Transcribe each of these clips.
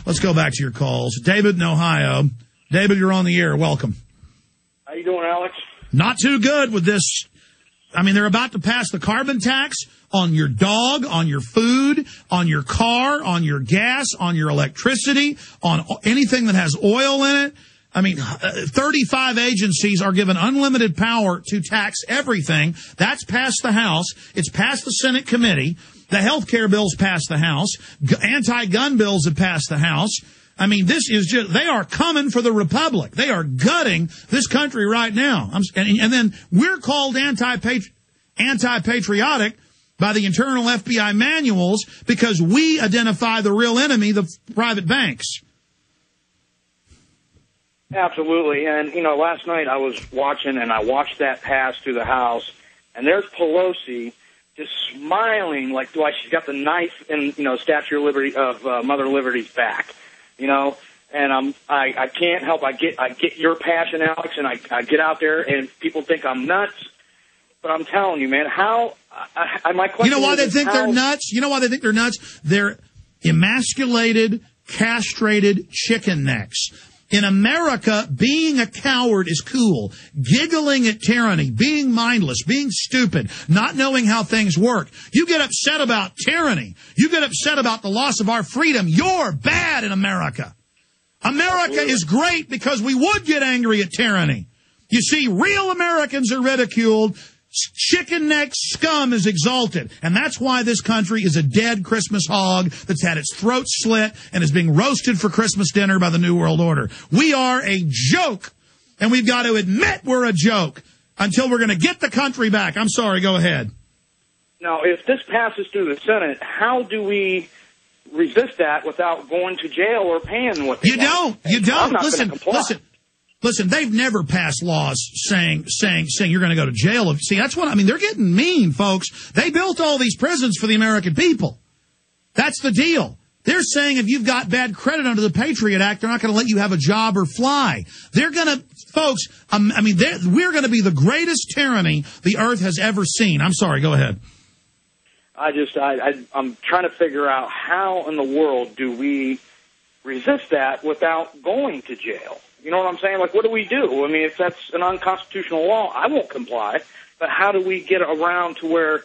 Let's go back to your calls. David in Ohio. David, you're on the air. Welcome. How you doing, Alex? Not too good with this. I mean, they're about to pass the carbon tax on your dog, on your food, on your car, on your gas, on your electricity, on anything that has oil in it. I mean, 35 agencies are given unlimited power to tax everything. That's passed the House. It's passed the Senate committee. The health care bills passed the House. Anti-gun bills have passed the House. I mean, this is just, they are coming for the republic. They are gutting this country right now. And then we're called anti-patriotic by the internal FBI manuals because we identify the real enemy, the private banks. Absolutely. And, you know, last night I was watching, and I watched that pass through the House, and there's Pelosi just smiling like she's got the knife in, you know, Statue of Liberty, of Mother Liberty's back, you know. And I can't help. I get your passion, Alex, and I get out there, and people think I'm nuts. But I'm telling you, man, my question is, you know why they think they're nuts? You know why they think they're nuts? They're emasculated, castrated chicken necks. In America, being a coward is cool. Giggling at tyranny, being mindless, being stupid, not knowing how things work. You get upset about tyranny. You get upset about the loss of our freedom. You're bad in America. America is great because we would get angry at tyranny. You see, real Americans are ridiculed. Chicken neck scum is exalted. And that's why this country is a dead Christmas hog that's had its throat slit and is being roasted for Christmas dinner by the New World Order. We are a joke, and we've got to admit we're a joke until we're going to get the country back. I'm sorry, go ahead. Now, if this passes through the Senate, how do we resist that without going to jail or paying what they want? You don't. I'm not going to comply. Listen, they've never passed laws saying you're going to go to jail. See, that's what I mean. They're getting mean, folks. They built all these prisons for the American people. That's the deal. They're saying if you've got bad credit under the Patriot Act, they're not going to let you have a job or fly. They're going to, folks, we're going to be the greatest tyranny the earth has ever seen. I'm sorry, go ahead. I'm trying to figure out how in the world do we resist that without going to jail? You know what I'm saying? Like, what do we do? I mean, if that's an unconstitutional law, I won't comply. But how do we get around to where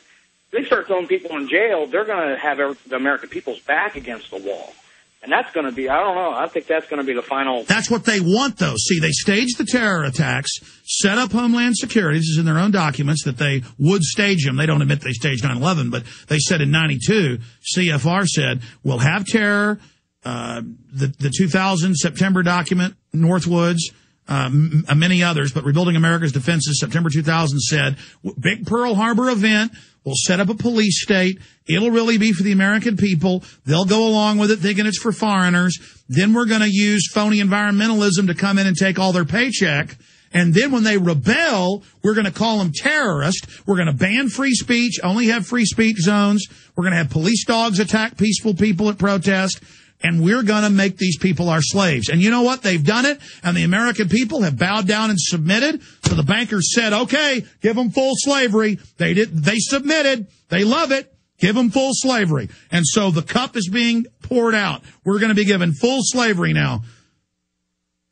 they start throwing people in jail, they're going to have the American people's back against the wall. And that's going to be, I don't know, I think that's going to be the final. That's what they want, though. See, they staged the terror attacks, set up Homeland Security. This is in their own documents that they would stage them. They don't admit they staged 9/11, but they said in 92, CFR said, we'll have terror. The 2000 September document, Northwoods, many others, but Rebuilding America's Defenses, September 2000 said, big Pearl Harbor event, we'll set up a police state, it'll really be for the American people, they'll go along with it thinking it's for foreigners, then we're going to use phony environmentalism to come in and take all their paycheck, and then when they rebel, we're going to call them terrorists, we're going to ban free speech, only have free speech zones, we're going to have police dogs attack peaceful people at protest, and we're going to make these people our slaves. And you know what? They've done it, and the American people have bowed down and submitted. So the bankers said, okay, give them full slavery. They submitted. They love it. Give them full slavery. And so the cup is being poured out. We're going to be given full slavery now.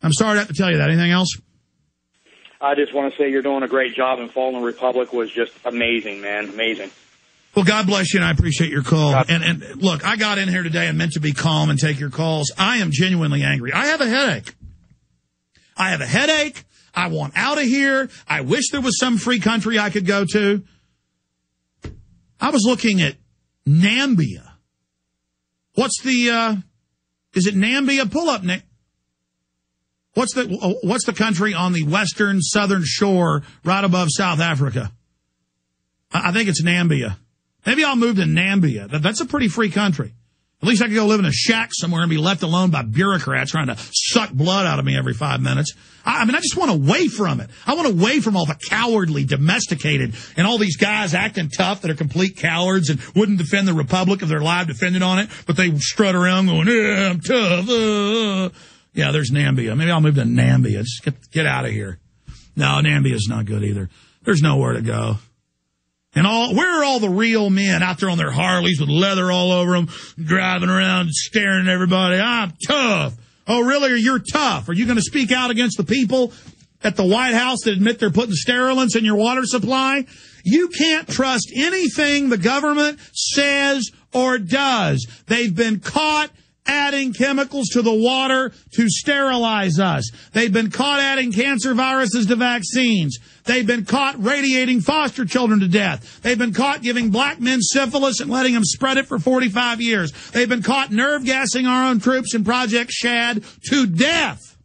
I'm sorry to have to tell you that. Anything else? I just want to say you're doing a great job, and Fallen Republic was just amazing, man. Amazing. Well, God bless you, and I appreciate your call. And look, I got in here today and meant to be calm and take your calls. I am genuinely angry. I have a headache. I want out of here. I wish there was some free country I could go to. I was looking at Nambia. Is it Nambia? Pull up, Nick. What's the country on the western southern shore right above South Africa? I think it's Nambia. Maybe I'll move to Nambia. That's a pretty free country. At least I could go live in a shack somewhere and be left alone by bureaucrats trying to suck blood out of me every 5 minutes. I just want away from it. I want away from all the cowardly, domesticated, and all these guys acting tough that are complete cowards and wouldn't defend the republic if their life depended on it, but they strut around going, yeah, I'm tough. Yeah, there's Nambia. Maybe I'll move to Nambia. Just get out of here. No, Nambia's not good either. There's nowhere to go. And where are all the real men out there on their Harleys with leather all over them, driving around and staring at everybody? I'm tough. Oh, really? Or you're tough? Are you going to speak out against the people at the White House that admit they're putting sterilants in your water supply? You can't trust anything the government says or does. They've been caught adding chemicals to the water to sterilize us. They've been caught adding cancer viruses to vaccines. They've been caught radiating foster children to death. They've been caught giving black men syphilis and letting them spread it for 45 years. They've been caught nerve gassing our own troops in Project Shad to death.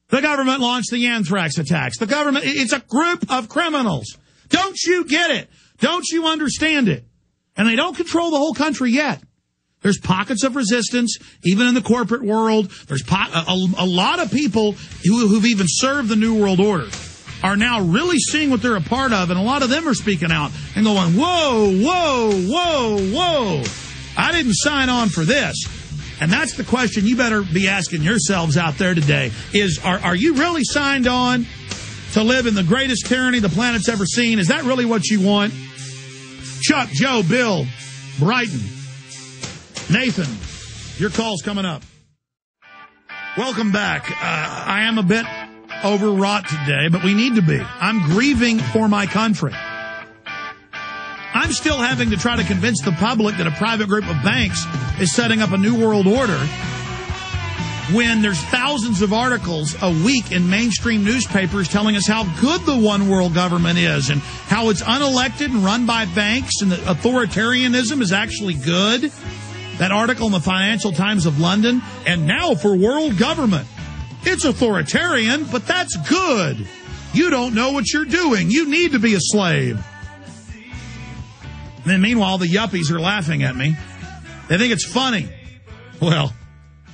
The government launched the anthrax attacks. The government, it's a group of criminals. Don't you get it? Don't you understand it? And they don't control the whole country yet. There's pockets of resistance, even in the corporate world. There's a lot of people who've even served the New World Order are now really seeing what they're a part of, and a lot of them are speaking out and going, whoa, whoa, whoa, whoa. I didn't sign on for this. And that's the question you better be asking yourselves out there today is, are you really signed on to live in the greatest tyranny the planet's ever seen? Is that really what you want? Chuck, Joe, Bill, Brighton, Nathan, your call's coming up. Welcome back. I am a bit overwrought today, but we need to be. I'm grieving for my country. I'm still having to try to convince the public that a private group of banks is setting up a new world order when there's thousands of articles a week in mainstream newspapers telling us how good the one world government is and how it's unelected and run by banks and that authoritarianism is actually good. That article in the Financial Times of London, and now for world government. It's authoritarian, but that's good. You don't know what you're doing. You need to be a slave. And then meanwhile, the yuppies are laughing at me. They think it's funny. Well,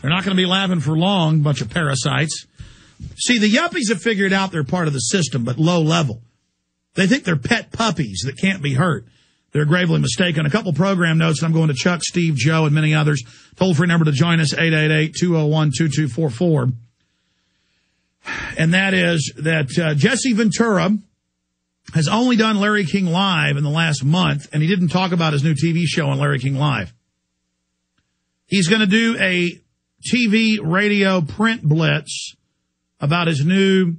they're not going to be laughing for long, bunch of parasites. See, the yuppies have figured out they're part of the system, but low level. They think they're pet puppies that can't be hurt. They're gravely mistaken. A couple program notes, and I'm going to Chuck, Steve, Joe, and many others. Toll-free number to join us, 888-201-2244. And that is that Jesse Ventura has only done Larry King Live in the last month, and he didn't talk about his new TV show on Larry King Live. He's going to do a TV, radio, print blitz about his new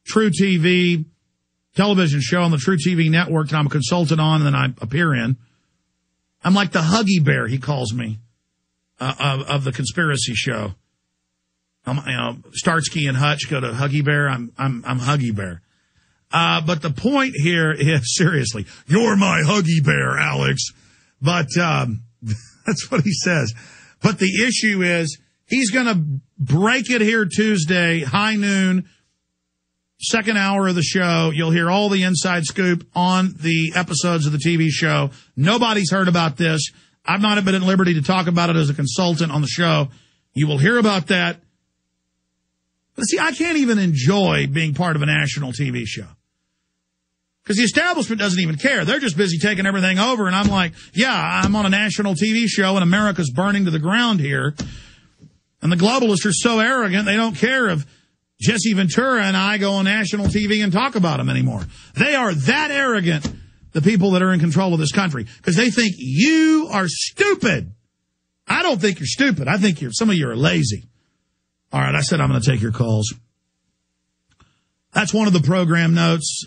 True TV television show on the True TV network that I'm a consultant on and then I appear in. I'm like the Huggy Bear, he calls me, of the conspiracy show. Starsky and Hutch go to Huggy Bear. I'm Huggy Bear. But the point here is, seriously, you're my Huggy Bear, Alex. But that's what he says. But the issue is he's going to break it here Tuesday, high noon, second hour of the show. You'll hear all the inside scoop on the episodes of the TV show. Nobody's heard about this. I've not been at liberty to talk about it as a consultant on the show. You will hear about that. But see, I can't even enjoy being part of a national TV show. Because the establishment doesn't even care. They're just busy taking everything over. And I'm like, yeah, I'm on a national TV show and America's burning to the ground here. And the globalists are so arrogant, they don't care if Jesse Ventura and I go on national TV and talk about them anymore. They are that arrogant, the people that are in control of this country, because they think you are stupid. I don't think you're stupid. I think some of you are lazy. All right, I said I'm going to take your calls. That's one of the program notes.